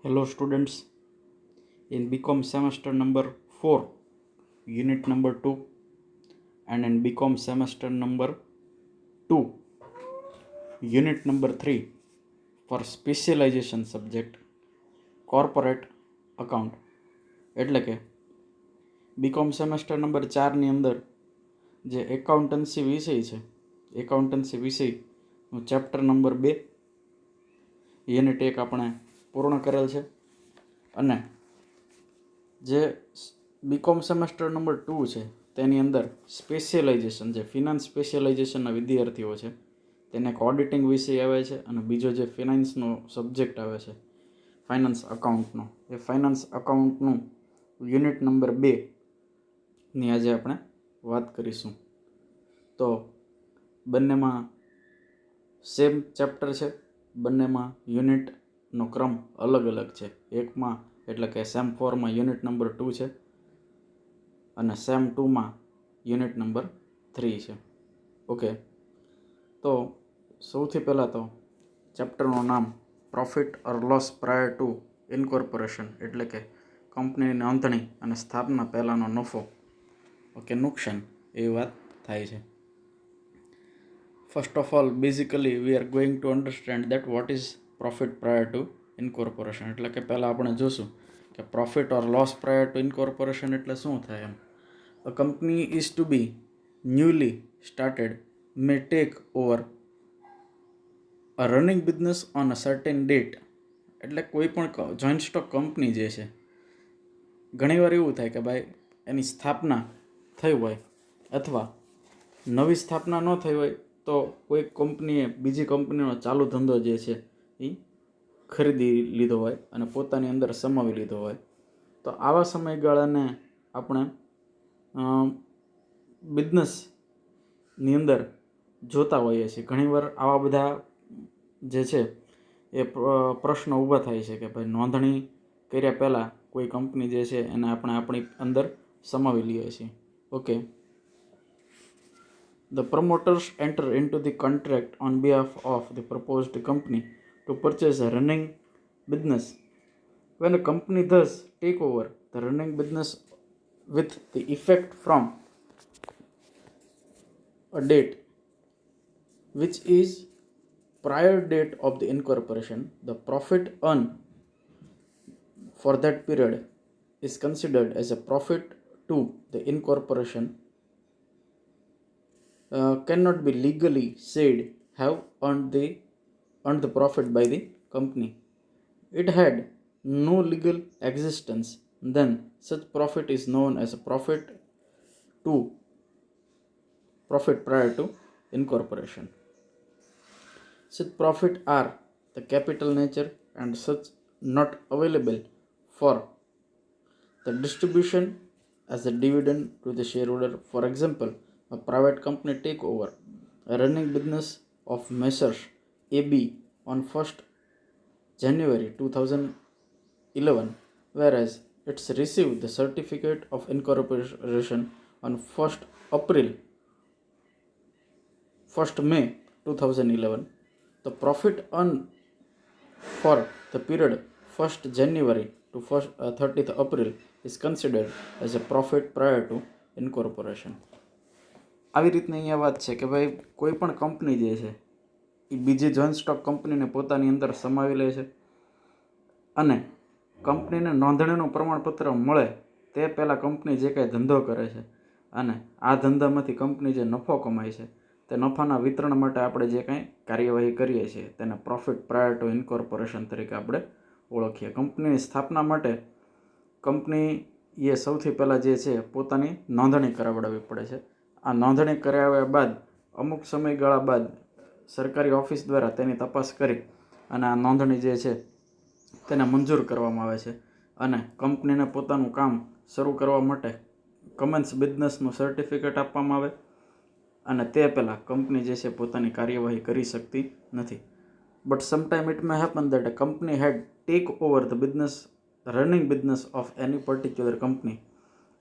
Hello students, in BCom semester number 4, unit number 2 and in BCom semester number 2, unit number 3 for specialization subject corporate account એટલે કે BCom semester number 4 ની અંદર જે accountancy વિષય છે accountancy વિષયનું chapter number 2 unit 1 આપણે પૂર્ણ કરેલ છે અને જે બીકોમ સેમેસ્ટર નંબર 2 છે તેની અંદર સ્પેશિયલાઇઝેશન જે ફિનાન્સ સ્પેશિયલાઇઝેશનના વિદ્યાર્થીઓ છે તેને એક ઓડિટિંગ વિષય આવે છે અને બીજો જે ફિનાન્સનો સબ્જેક્ટ આવે છે ફાઇનાન્સ અકાઉન્ટનો એ ફાઇનાન્સ અકાઉન્ટનું યુનિટ નંબર 2 ની આજે આપણે વાત કરીશું. તો બંનેમાં સેમ ચેપ્ટર છે, બંનેમાં યુનિટનો ક્રમ અલગ અલગ છે. એકમાં એટલે કે સેમ 4માં યુનિટ નંબર 2 છે અને સેમ 2માં યુનિટ નંબર 3 છે. ઓકે, તો સૌથી પહેલાં તો ચેપ્ટરનું નામ profit or loss prior to incorporation એટલે કે કંપનીની નોંધણી અને સ્થાપના પહેલાંનો નફો ઓકે નુકસાન એવી વાત થાય છે. First of all basically we are going to understand that what is profit prior to incorporation એટલે કે પહેલાં આપણે જોશું કે profit or loss prior to incorporation એટલે શું થાય. એમ a company is to be newly started may take over a running business on a certain date એટલે કોઈ પણ જોઈન્ટ સ્ટોક કંપની જે છે ઘણીવાર એવું થાય કે ભાઈ એની સ્થાપના થઈ હોય અથવા નવી સ્થાપના ન થઈ હોય તો કોઈ કંપનીએ બીજી કંપનીનો ચાલુ ધંધો જે છે એ ખરીદી લીધો હોય અને પોતાની અંદર સમાવી લીધો હોય. તો આવા સમયગાળાને આપણે બિઝનેસની અંદર જોતા હોઈએ છીએ. ઘણીવાર આવા બધા જે છે એ પ્રશ્નો ઊભા થાય છે કે ભાઈ નોંધણી કર્યા પહેલાં કોઈ કંપની જે છે એને આપણે આપણી અંદર સમાવી લઈએ છીએ. Okay, the promoters enter into the contract on behalf of the proposed company to purchase a running business. When a company thus take over the running business with the effect from a date which is prior date of the incorporation, the profit earned for that period is considered as a profit to the incorporation. Cannot be legally said have earned the profit by the company. It had no legal existence, then such profit is known as a profit prior to incorporation. Such profit are the capital nature and such not available for the distribution as a dividend to the shareholder. For example, a private company take over a running business of Messrs. AB on 1st January 2011, whereas it's received the certificate of incorporation on 1st May 2011. The profit earned for the period 1st January to 30th April is considered as a profit prior to incorporation. આવી રીતની અહીંયા વાત છે કે ભાઈ કોઈ પણ company જે છે એ બીજી જોઈન્ટ સ્ટોક કંપનીને પોતાની અંદર સમાવી લે છે અને કંપનીને નોંધણીનું પ્રમાણપત્ર મળે તે પહેલાં કંપની જે કાંઈ ધંધો કરે છે અને આ ધંધામાંથી કંપની જે નફો કમાય છે તે નફાના વિતરણ માટે આપણે જે કાંઈ કાર્યવાહી કરીએ છીએ તેને પ્રોફિટ પ્રાયર ટુ ઇન્કોર્પોરેશન તરીકે આપણે ઓળખીએ. કંપનીની સ્થાપના માટે કંપનીએ સૌથી પહેલાં જે છે પોતાની નોંધણી કરાવડાવવી પડે છે. આ નોંધણી કરાવ્યા બાદ અમુક સમયગાળા બાદ સરકારી ઓફિસ દ્વારા તેની તપાસ કરી અને આ નોંધણી જે છે તેને મંજૂર કરવામાં આવે છે અને કંપનીને પોતાનું કામ શરૂ કરવા માટે કમેન્સ બિઝનેસનું સર્ટિફિકેટ આપવામાં આવે અને તે પહેલાં કંપની જે છે પોતાની કાર્યવાહી કરી શકતી નથી. But sometime it may happen that a company had take over the business running business of any particular company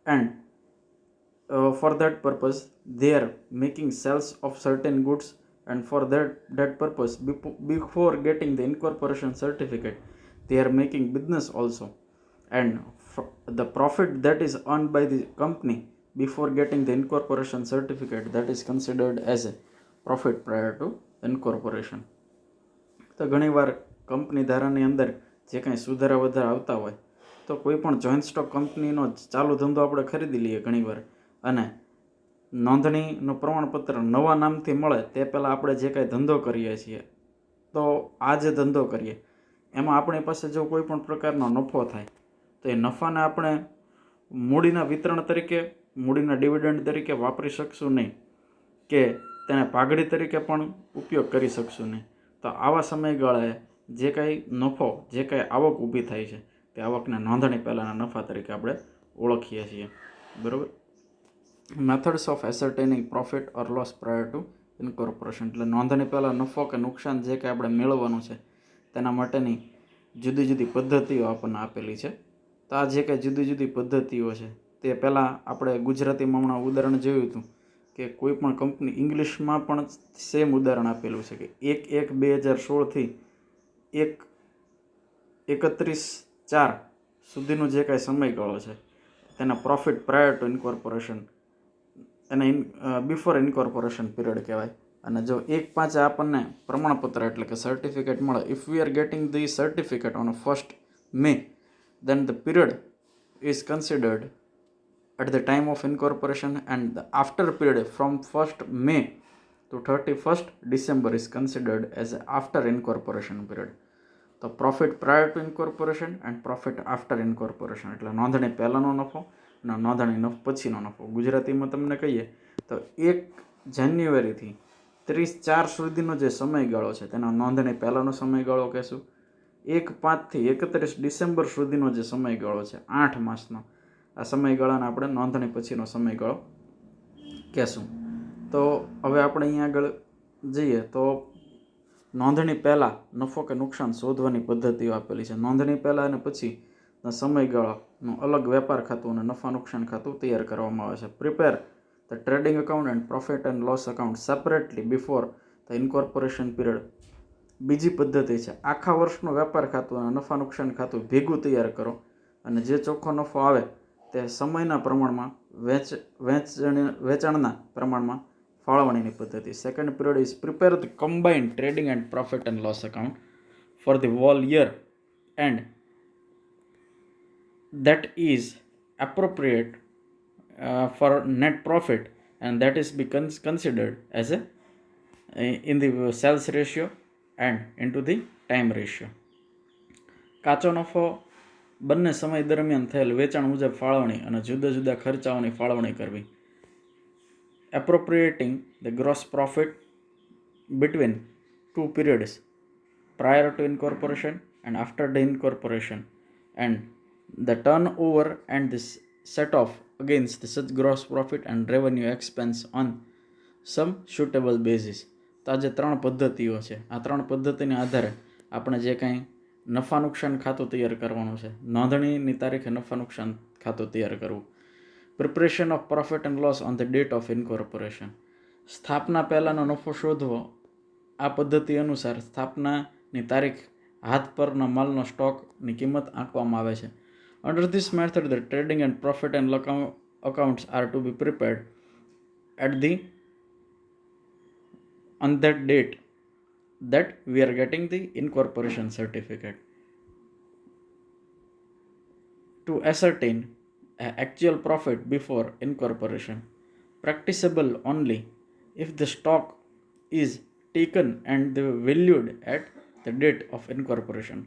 and for that purpose they are making sales of certain goods, and for that purpose before getting the incorporation certificate they are making business also, and the profit that is earned by the company before getting the incorporation certificate, that is considered as a profit prior to incorporation. તો ઘણીવાર company ધારાની અંદર જે કાંઈ સુધારા વધારા આવતા હોય તો કોઈ પણ જોઈન્ટ સ્ટોક કંપનીનો ચાલુ ધંધો આપણે ખરીદી લઈએ ઘણીવાર, અને નોંધણીનું પ્રમાણપત્ર નવા નામથી મળે તે પહેલાં આપણે જે કાંઈ ધંધો કરીએ છીએ, તો આ જે ધંધો કરીએ એમાં આપણી પાસે જો કોઈ પણ પ્રકારનો નફો થાય તો એ નફાને આપણે મૂડીના વિતરણ તરીકે, મૂડીના ડિવિડન્ડ તરીકે વાપરી શકશું નહીં, કે તેને પાઘડી તરીકે પણ ઉપયોગ કરી શકશું નહીં. તો આવા સમયગાળાએ જે કાંઈ નફો, જે કાંઈ આવક ઊભી થાય છે તે આવકને નોંધણી પહેલાંના નફા તરીકે આપણે ઓળખીએ છીએ. બરાબર. Methods of ascertaining profit or loss prior to incorporation, એટલે નોંધણી પહેલાં નફો કે નુકસાન જે કાંઈ આપણે મેળવવાનું છે તેના માટેની જુદી જુદી પદ્ધતિઓ આપણને આપેલી છે. તો આ જે કાંઈ જુદી જુદી પદ્ધતિઓ છે તે પહેલાં આપણે ગુજરાતીમાં હમણાં ઉદાહરણ જોયું હતું કે કોઈ પણ કંપની, ઇંગ્લિશમાં પણ સેમ ઉદાહરણ આપેલું છે કે 1/1/2016થી 1/31/4 સુધીનો જે કાંઈ સમયગાળો છે તેના પ્રોફિટ પ્રાયર ટુ ઇન્કોર્પોરેશન, એને બિફોર ઇન્કોર્પોરેશન પીરિયડ કહેવાય. અને જો 1/5 આપણને પ્રમાણપત્ર એટલે કે સર્ટિફિકેટ મળે, if we are getting the certificate on 1st May, then the period is considered at the time of incorporation, and the after period from 1st May to 31st December is considered as after incorporation period. તો profit prior to incorporation and profit after incorporation, એટલે નોંધણી પહેલાંનો નફો અને નોંધણી પછીનો નફો. ગુજરાતીમાં તમને કહીએ તો 1 જાન્યુઆરીથી 30/4 સુધીનો જે સમયગાળો છે તેનો નોંધણી પહેલાંનો સમયગાળો કહેશું. 1/5થી 31 ડિસેમ્બર સુધીનો જે સમયગાળો છે 8 માસનો, આ સમયગાળાને આપણે નોંધણી પછીનો સમયગાળો કહેશું. તો હવે આપણે અહીંયા આગળ જઈએ તો નોંધણી પહેલાં નફો કે નુકસાન શોધવાની પદ્ધતિઓ આપેલી છે. નોંધણી પહેલાં અને પછીના સમયગાળાનું અલગ વેપાર ખાતું અને નફા નુકસાન ખાતું તૈયાર કરવામાં આવે છે. Prepare the trading account and profit and loss account separately before the incorporation period. બીજી પદ્ધતિ છે આખા વર્ષનું વેપાર ખાતું અને નફા નુકસાન ખાતું ભેગું તૈયાર કરો, અને જે ચોખ્ખો નફો આવે તે સમયના પ્રમાણમાં વેચાણના પ્રમાણમાં ફાળવણીની પદ્ધતિ. Second period is prepare the combined trading and profit and loss account for the whole year and that is appropriate for net profit, and that is considered as a in the sales ratio and into the time ratio. કાચો નફો બંને સમય દરમિયાન થયેલ વેચાણ મુજબ ફાળવણી અને જુદા જુદા ખર્ચાઓની ફાળવણી કરવી. Appropriating the gross profit between two periods prior to incorporation and after the incorporation, and the turnover and the set off against such gross profit and revenue expense on some suitable basis. તો આ જે 3 પદ્ધતિઓ છે, આ 3 પદ્ધતિને આધારે આપણે જે કાંઈ નફા નુકસાન ખાતું તૈયાર કરવાનું છે, નોંધણીની તારીખે નફા નુકસાન ખાતું તૈયાર કરવું. Preparation of profit and loss on the date of incorporation, સ્થાપના પહેલાંનો નફો શોધવો. આ પદ્ધતિ અનુસાર સ્થાપનાની તારીખ હાથ પરના માલનો સ્ટોકની કિંમત આંકવામાં આવે છે. Under this method, the trading and profit and accounts are to be prepared on that date that we are getting the incorporation certificate. To ascertain actual profit before incorporation, practicable only if the stock is taken and valued at the date of incorporation.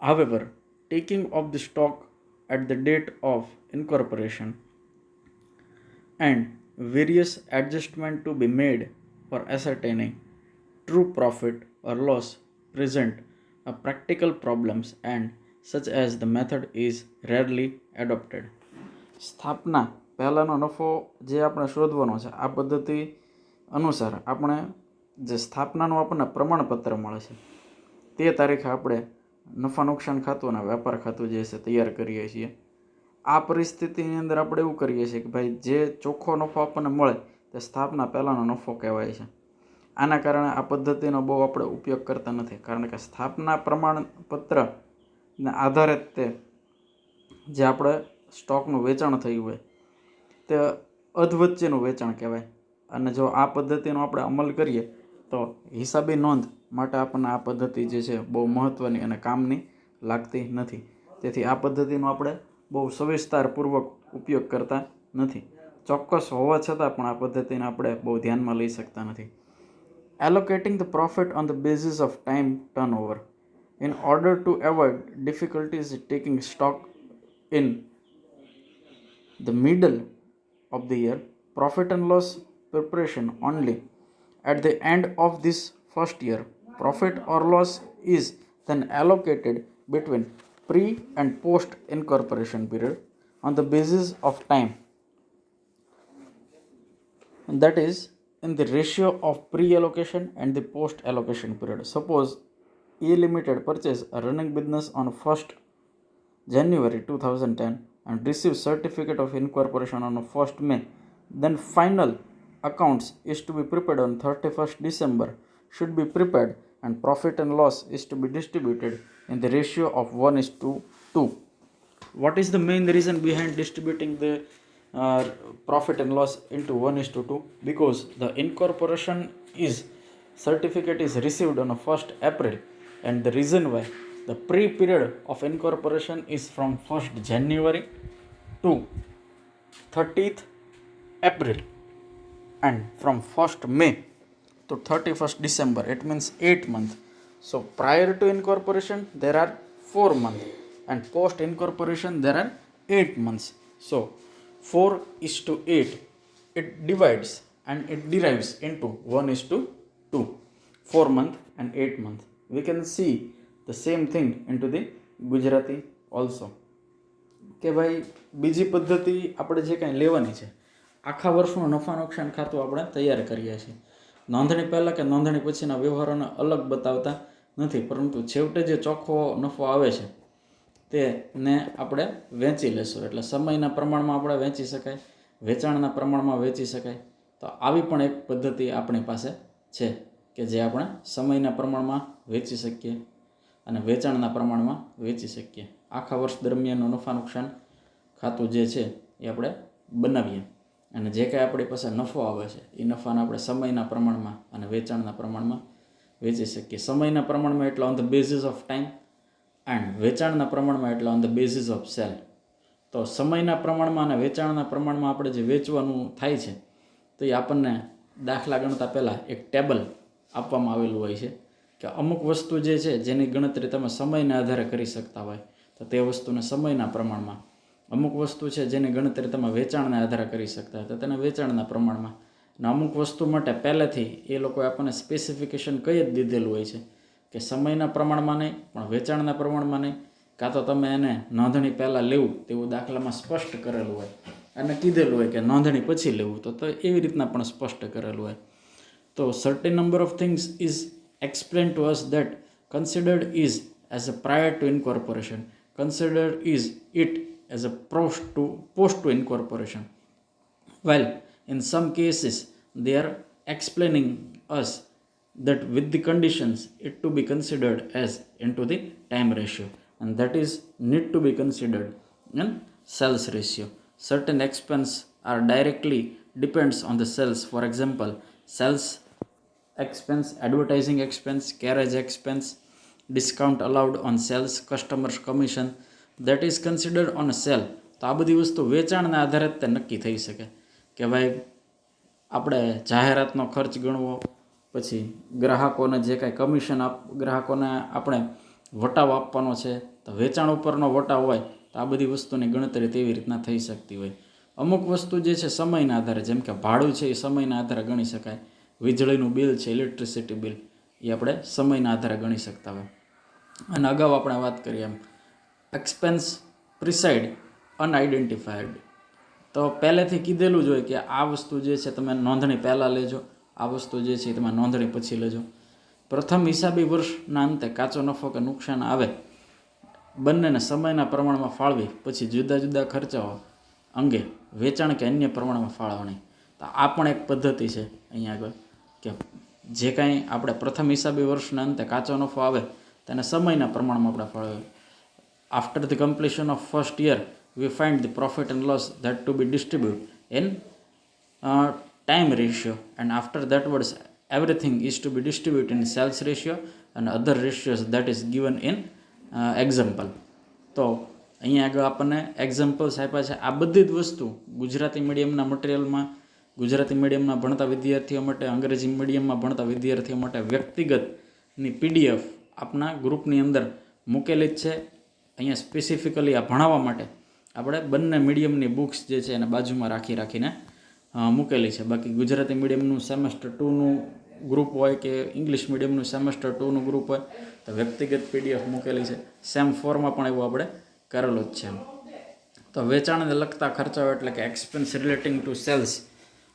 However, taking of the stock at the date of incorporation and various adjustments to be made for ascertaining true profit or loss present practical problems, and such as the method is rarely adopted. સ્થાપના પહેલાંનો નફો જે આપણે શોધવાનો છે આ પદ્ધતિ અનુસાર આપણે જે સ્થાપનાનું આપણને પ્રમાણપત્ર મળે છે તે તારીખે આપણે નફા નુકસાન ખાતું અને વેપાર ખાતું જે છે તૈયાર કરીએ છીએ. આ પરિસ્થિતિની અંદર આપણે એવું કરીએ છીએ કે ભાઈ જે ચોખ્ખો નફો આપણને મળે તે સ્થાપના પહેલાંનો નફો કહેવાય છે. આના કારણે આ પદ્ધતિનો બહુ આપણે ઉપયોગ કરતા નથી, કારણ કે સ્થાપના પ્રમાણપત્ર ને આધારે તે જે આપણે સ્ટોકનું વેચાણ થયું હોય તે અધવચ્ચેનું વેચાણ કહેવાય. અને જો આ પદ્ધતિનો આપણે અમલ કરીએ તો હિસાબી નોંધ માટે આપણને આ પદ્ધતિ જે છે બહુ મહત્ત્વની અને કામની લાગતી નથી. તેથી આ પદ્ધતિનો આપણે બહુ સવિસ્તારપૂર્વક ઉપયોગ કરતા નથી. ચોક્કસ હોવા છતાં પણ આ પદ્ધતિને આપણે બહુ ધ્યાનમાં લઈ શકતા નથી. Allocating the profit on the basis of time turnover. In order to avoid difficulties taking stock in the middle of the year, profit and loss preparation only at the end of this first year, profit or loss is then allocated between pre and post incorporation period on the basis of time, and that is in the ratio of pre-allocation and the post-allocation period. Suppose E Limited purchase a running business on 1st January 2010 and receive certificate of incorporation on 1st May. Then final accounts is to be prepared on 31st December should be prepared, and profit and loss is to be distributed in the ratio of 1:2. What is the main reason behind distributing the profit and loss into 1:2? Because the incorporation certificate is received on 1st April, and the reason why the pre-period of incorporation is from 1st January to 30th April, and from 1st May to 31st December, it means 8 months. So prior to incorporation there are 4 months, and post incorporation there are 8 months. So 4:8 it divides and it derives into 1:2, 4 month and 8 month. We can see the same thing into the Gujarati also. કે ભાઈ બીજી પદ્ધતિ આપણે જે કાંઈ લેવાની છે, આખા વર્ષનું નફા નુકસાન ખાતું આપણે તૈયાર કરીએ છીએ. નોંધણી પહેલાં કે નોંધણી પછીના વ્યવહારોને અલગ બતાવતા નથી, પરંતુ છેવટે જે ચોખ્ખો નફો આવે છે તેને આપણે વેચી લેશું. એટલે સમયના પ્રમાણમાં આપણે વેચી શકાય, વેચાણના પ્રમાણમાં વેચી શકાય. તો આવી પણ એક પદ્ધતિ આપણી પાસે છે કે જે આપણે સમયના પ્રમાણમાં વેચી શકીએ અને વેચાણના પ્રમાણમાં વેચી શકીએ. આખા વર્ષ દરમિયાનનું નફા નુકસાન ખાતું જે છે એ આપણે બનાવીએ, અને જે કાંઈ આપણી પાસે નફો આવે છે એ નફાને આપણે સમયના પ્રમાણમાં અને વેચાણના પ્રમાણમાં વેચી શકીએ. સમયના પ્રમાણમાં એટલે on the basis of time, and વેચાણના પ્રમાણમાં એટલે on the basis of cell. તો સમયના પ્રમાણમાં અને વેચાણના પ્રમાણમાં આપણે જે વેચવાનું થાય છે તો એ આપણને દાખલા ગણતા પહેલાં એક ટેબલ આપવામાં આવેલું હોય છે કે અમુક વસ્તુ જે છે જેની ગણતરી તમે સમયના આધારે કરી શકતા હોય તો તે વસ્તુને સમયના પ્રમાણમાં, અમુક વસ્તુ છે જેની ગણતરી તમે વેચાણના આધારે કરી શકતા હોય તો તેને વેચાણના પ્રમાણમાં, અને અમુક વસ્તુ માટે પહેલેથી એ લોકોએ આપણને સ્પેસિફિકેશન કહી જ દીધેલું હોય છે કે સમયના પ્રમાણમાં નહીં પણ વેચાણના પ્રમાણમાં નહીં, કાં તો તમે એને નોંધણી પહેલાં લેવું તેવું દાખલામાં સ્પષ્ટ કરેલું હોય અને કીધેલું હોય કે નોંધણી પછી લેવું, તો એવી રીતના પણ સ્પષ્ટ કરેલું હોય. તો certain number of things is explained to us that considered is as a prior to incorporation, considered is it as a post to incorporation, while in some cases they are explaining us that with the conditions it to be considered as into the time ratio, and that is need to be considered in sales ratio. Certain expense are directly depends on the sales. For example, sales expense, advertising expense, carriage expense, discount allowed on sales, customers commission, that is considered on a sale. તો આ બધી વસ્તુ વેચાણના આધારે જ તે નક્કી થઈ શકે કે ભાઈ આપણે જાહેરાતનો ખર્ચ ગણવો, પછી ગ્રાહકોને જે કાંઈ કમિશન ગ્રાહકોને આપણે વટાવ આપવાનો છે તો વેચાણ ઉપરનો વટાવ હોય તો આ બધી વસ્તુની ગણતરી તેવી રીતના થઈ શકતી હોય. અમુક વસ્તુ જે છે સમયના આધારે, જેમ કે ભાડું છે એ સમયના આધારે ગણી શકાય, વીજળીનું બિલ છે, ઇલેક્ટ્રિસિટી બિલ, એ આપણે સમયના આધારે ગણી શકતા હોય. અને અગાઉ આપણે વાત કરીએ એમ એક્સપેન્સ પ્રિસાઇડ અનઆઇડેન્ટિફાઈડ, તો પહેલેથી કીધેલું જ હોય કે આ વસ્તુ જે છે તમે નોંધણી પહેલાં લેજો, આ વસ્તુ જે છે તમે નોંધણી પછી લેજો. પ્રથમ હિસાબી વર્ષના અંતે કાચો નફો કે નુકસાન આવે બંનેને સમયના પ્રમાણમાં ફાળવી પછી જુદા જુદા ખર્ચાઓ અંગે વેચાણ કે અન્ય પ્રમાણમાં ફાળવણી. તો આ પણ એક પદ્ધતિ છે અહીંયા આગળ કે જે કાંઈ આપણે પ્રથમ હિસાબી વર્ષના અંતે કાચો નફો આવે તેને સમયના પ્રમાણમાં આપણે ફાળવીએ. after the completion of first year we find the profit and loss that to be distributed in time ratio, and after that words everything is to be distributed in sales ratio and other ratios that is given in example. તો અહીંયા આગળ આપણને examples આપ્યા છે. આ બધી જ વસ્તુ ગુજરાતી મીડિયમના મટીરિયલમાં, ગુજરાતી મીડિયમમાં ભણતા વિદ્યાર્થીઓ માટે, અંગ્રેજી મીડિયમમાં ભણતા વિદ્યાર્થીઓ માટે વ્યક્તિગતની PDF આપના ગ્રુપની અંદર મૂકેલી જ છે. અહીંયા સ્પેસિફિકલી આ ભણાવવા માટે આપણે બંને મીડિયમની બુક્સ જે છે એને બાજુમાં રાખીને મૂકેલી છે. બાકી ગુજરાતી મીડિયમનું સેમેસ્ટર 2નું ગ્રુપ હોય કે ઇંગ્લિશ મીડિયમનું સેમેસ્ટર 2નું ગ્રુપ હોય તો વ્યક્તિગત PDF મૂકેલી છે. સેમ ફોરમાં પણ એવું આપણે કરેલું જ છે. તો વેચાણને લગતા ખર્ચાઓ એટલે કે એક્સપેન્સ રિલેટિંગ ટુ સેલ્સ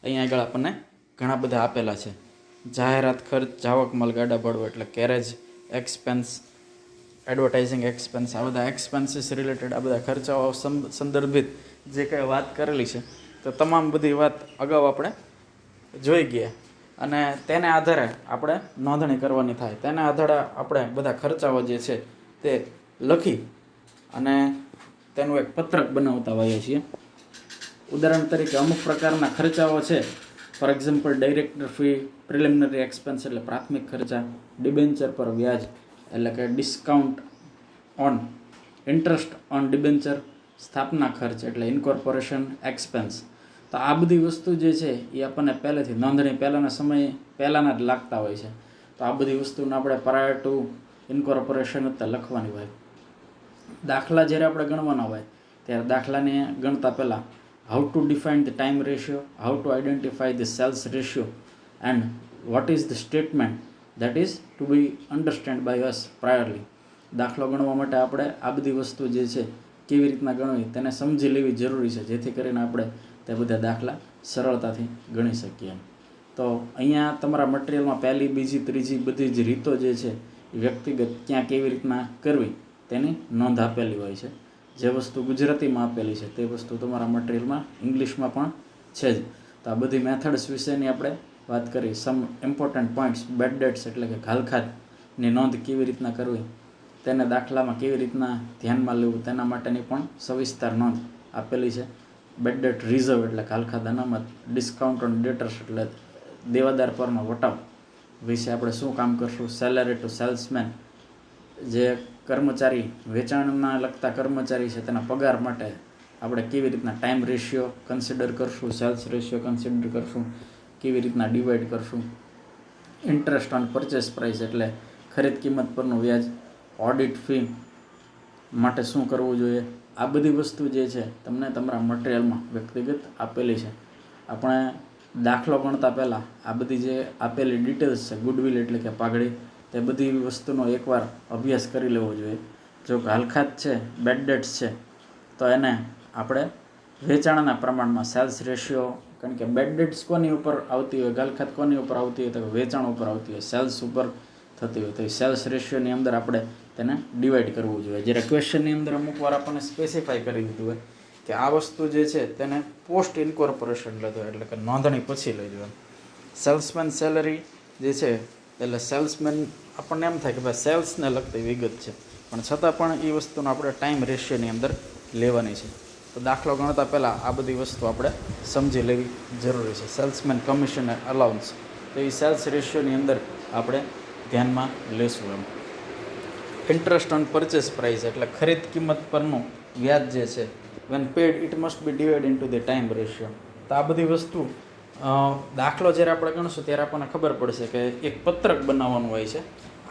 અહીંયા આગળ આપણને ઘણા બધા આપેલા છે. જાહેરાત ખર્ચ, જાવક માલ, ગાડા ભાડું એટલે કેરેજ એક્સપેન્સ, એડવર્ટાઇઝિંગ એક્સપેન્સ, આ બધા એક્સપેન્સીસ રિલેટેડ આ બધા ખર્ચાઓ સંદર્ભિત જે કંઈ વાત કરેલી છે તો તમામ બધી વાત અગાઉ આપણે જોઈ ગયા, અને તેને આધારે આપણે નોંધણી કરવાની થાય. તેના આધારે આપણે બધા ખર્ચાઓ જે છે તે લખી અને તેનું એક પત્રક બનાવતા હોઈએ છીએ. ઉદાહરણ તરીકે અમુક પ્રકારના ખર્ચાઓ છે, for example director fee, preliminary expense એટલે પ્રાથમિક ખર્ચા, ડિબેન્ચર પર વ્યાજ એટલે કે discount on interest on debenture, સ્થાપના ખર્ચ એટલે ઇન્કોર્પોરેશન એક્સપેન્સ. તો આ બધી વસ્તુ જે છે એ આપણને પહેલેથી નોંધણી પહેલાંના સમય પહેલાંના જ લાગતા હોય છે. તો આ બધી વસ્તુને આપણે પ્રાયર ટુ ઇન્કોર્પોરેશન અત્યારે લખવાની હોય. દાખલા જ્યારે આપણે ગણવાના હોય ત્યારે દાખલાને ગણતા પહેલાં how to define the time ratio, how to identify the sales ratio and what is the statement that is to be understand by us priorly. દાખલો ગણવા માટે આપણે આ બધી વસ્તુ જે છે કેવી રીતના ગણવી તેને સમજી લેવી જરૂરી છે, જેથી કરીને આપણે તે બધા દાખલા સરળતાથી ગણી શકીએ. તો અહીંયા તમારા મટીરિયલમાં પહેલી, બીજી, ત્રીજી બધી જ રીતો જે છે એ વ્યક્તિગત ક્યાં કેવી રીતના કરવી તેની નોંધ આપેલી હોય છે. જે વસ્તુ ગુજરાતીમાં આપેલી છે તે વસ્તુ તમારા મટીરિયલમાં ઇંગ્લિશમાં પણ છે જ. તો આ બધી મેથડ્સ વિશેની આપણે વાત કરી. સમ ઇમ્પોર્ટન્ટ પોઈન્ટ્સ, બેડ ડેટ્સ એટલે કે ઘાલખાતની નોંધ કેવી રીતના કરવી, તેને દાખલામાં કેવી રીતના ધ્યાનમાં લેવું તેના માટેની પણ સવિસ્તાર નોંધ આપેલી છે. બેડ ડેટ રિઝર્વ એટલે ઘાલખાત અનામત, ડિસ્કાઉન્ટ ઓન ડેટર્સ એટલે દેવાદાર પરનો વટાવ વિશે આપણે શું કામ કરશું, સેલરી ટુ સેલ્સમેન જે કર્મચારી, વેચાણના લગતા કર્મચારી છે તેના પગાર માટે આપણે કેવી રીતના ટાઈમ રેશિયો કન્સિડર કરશું, સેલ્સ રેશિયો કન્સિડર કરશું, કેવી રીતના ડિવાઈડ કરશું. ઇન્ટરેસ્ટ ઓન પરચેસ પ્રાઇસ એટલે ખરીદ કિંમત પરનું વ્યાજ, ઓડિટ ફી માટે શું કરવું જોઈએ. આ બધી વસ્તુ જે છે તમને તમારા મટીરિયલમાં વ્યક્તિગત આપેલી છે. આપણે દાખલો ગણતા પહેલાં આ બધી જે આપેલી ડિટેલ્સ છે, ગુડવિલ એટલે કે પાઘડી, તે બધી વસ્તુનો એકવાર અભ્યાસ કરી લેવો જોઈએ. જો ઘાલખાત છે, બેડ ડેટ્સ છે તો એને આપણે વેચાણના પ્રમાણમાં સેલ્સ રેશિયો, કારણ કે બેડ ડેટ્સ કોની ઉપર આવતી હોય, ઘાલખાત કોની ઉપર આવતી હોય તો વેચાણ ઉપર આવતી હોય, સેલ્સ ઉપર થતી હોય, તો એ સેલ્સ રેશિયોની અંદર આપણે તેને ડિવાઈડ કરવું જોઈએ. જ્યારે ક્વેશ્ચનની અંદર અમુક વાર આપણને સ્પેસિફાઈ કરી દીધું હોય કે આ વસ્તુ જે છે તેને પોસ્ટ ઇન્કોર્પોરેશન લેતો હોય એટલે કે નોંધણી પછી લઈ જવાનું. સેલ્સમેન સેલરી જે છે એટલે સેલ્સમેન આપણને એમ થાય કે ભાઈ સેલ્સને લગતી વિગત છે, પણ છતાં પણ એ વસ્તુનો આપણે ટાઈમ રેશિયોની અંદર લેવાની છે. તો દાખલો ગણતા પહેલાં આ બધી વસ્તુ આપણે સમજી લેવી જરૂરી છે. સેલ્સમેન કમિશન અલાઉન્સ તો એ સેલ્સ રેશિયોની અંદર આપણે ધ્યાનમાં લેશું. એમ ઇન્ટરેસ્ટ ઓન પરચેસ પ્રાઇસ એટલે ખરીદ કિંમત પરનું વ્યાજ જે છે, when paid it must be divide into the time ratio. તો આ બધી વસ્તુ દાખલો જ્યારે આપણે ગણશું ત્યારે આપણને ખબર પડશે કે એક પત્રક બનાવવાનું હોય છે.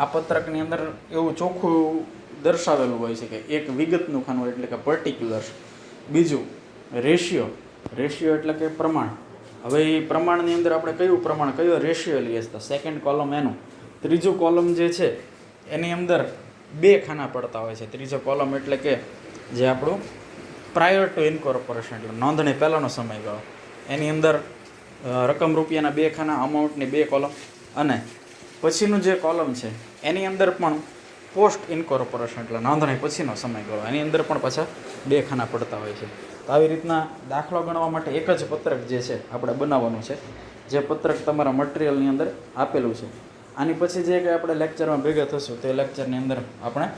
આ પત્રકની અંદર એવું ચોખ્ખું દર્શાવેલું હોય છે કે એક વિગતનું ખાનું હોય એટલે કે પર્ટિક્યુલર્સ, બીજું રેશિયો, રેશિયો એટલે કે પ્રમાણ. હવે એ પ્રમાણની અંદર આપણે કયું પ્રમાણ, કયો રેશિયો લઈએ તો સેકન્ડ કોલમ એનું, ત્રીજું કોલમ જે છે એની અંદર 2 ખાના પડતા હોય છે. ત્રીજો કોલમ એટલે કે જે આપણું પ્રાયર ટુ ઇન્કોર્પોરેશન એટલે નોંધણી પહેલાંનો સમયગાળો, એની અંદર રકમ રૂપિયાના 2 ખાના, અમાઉન્ટની 2 કોલમ, અને પછીનું જે કોલમ છે એની અંદર પણ પોસ્ટ ઇન્કોર્પોરેશન એટલે નોંધણી પછીનો સમયગાળો, એની અંદર પણ પાછા 2 ખાના પડતા હોય છે. તો આવી રીતના દાખલો ગણવા માટે એક જ પત્રક જે છે આપણે બનાવવાનું છે, જે પત્રક તમારા મટીરિયલની અંદર આપેલું છે. આની પછી જે કંઈ આપણે લેક્ચરમાં ભેગા થશું તે લેક્ચરની અંદર આપણે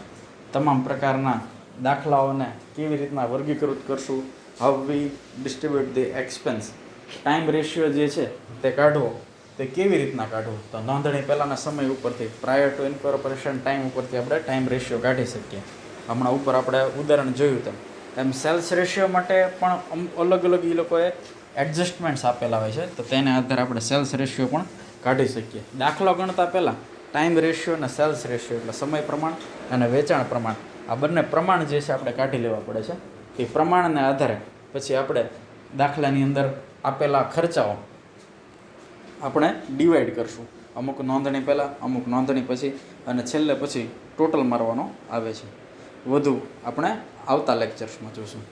તમામ પ્રકારના દાખલાઓને કેવી રીતના વર્ગીકૃત કરશું, how we distribute the expense, time ratio જે છે તે કાઢવો, તે કેવી રીતના કાઢવું. તો નોંધણી પહેલાંના સમય ઉપરથી, પ્રાયર ટુ ઇન્કોર્પોરેશન ટાઈમ ઉપરથી આપણે ટાઈમ રેશિયો કાઢી શકીએ. હમણાં ઉપર આપણે ઉદાહરણ જોયું તેમ. એમ સેલ્સ રેશિયો માટે પણ અલગ અલગ એ લોકોએ એડજસ્ટમેન્ટ્સ આપેલા હોય છે, તો તેને આધારે આપણે સેલ્સ રેશિયો પણ કાઢી શકીએ. દાખલો ગણતા પહેલાં ટાઈમ રેશિયો અને સેલ્સ રેશિયો એટલે સમય પ્રમાણ અને વેચાણ પ્રમાણ, આ બંને પ્રમાણ જે છે આપણે કાઢી લેવા પડે છે. એ પ્રમાણને આધારે પછી આપણે દાખલાની અંદર આપેલા ખર્ચાઓ આપણે ડિવાઈડ કરશું. અમુક નોંધણી પહેલાં, અમુક નોંધણી પછી અને છેલ્લે પછી ટોટલ મારવાનો આવે છે. વધુ આપણે આવતા લેક્ચર્સમાં જોઈશું.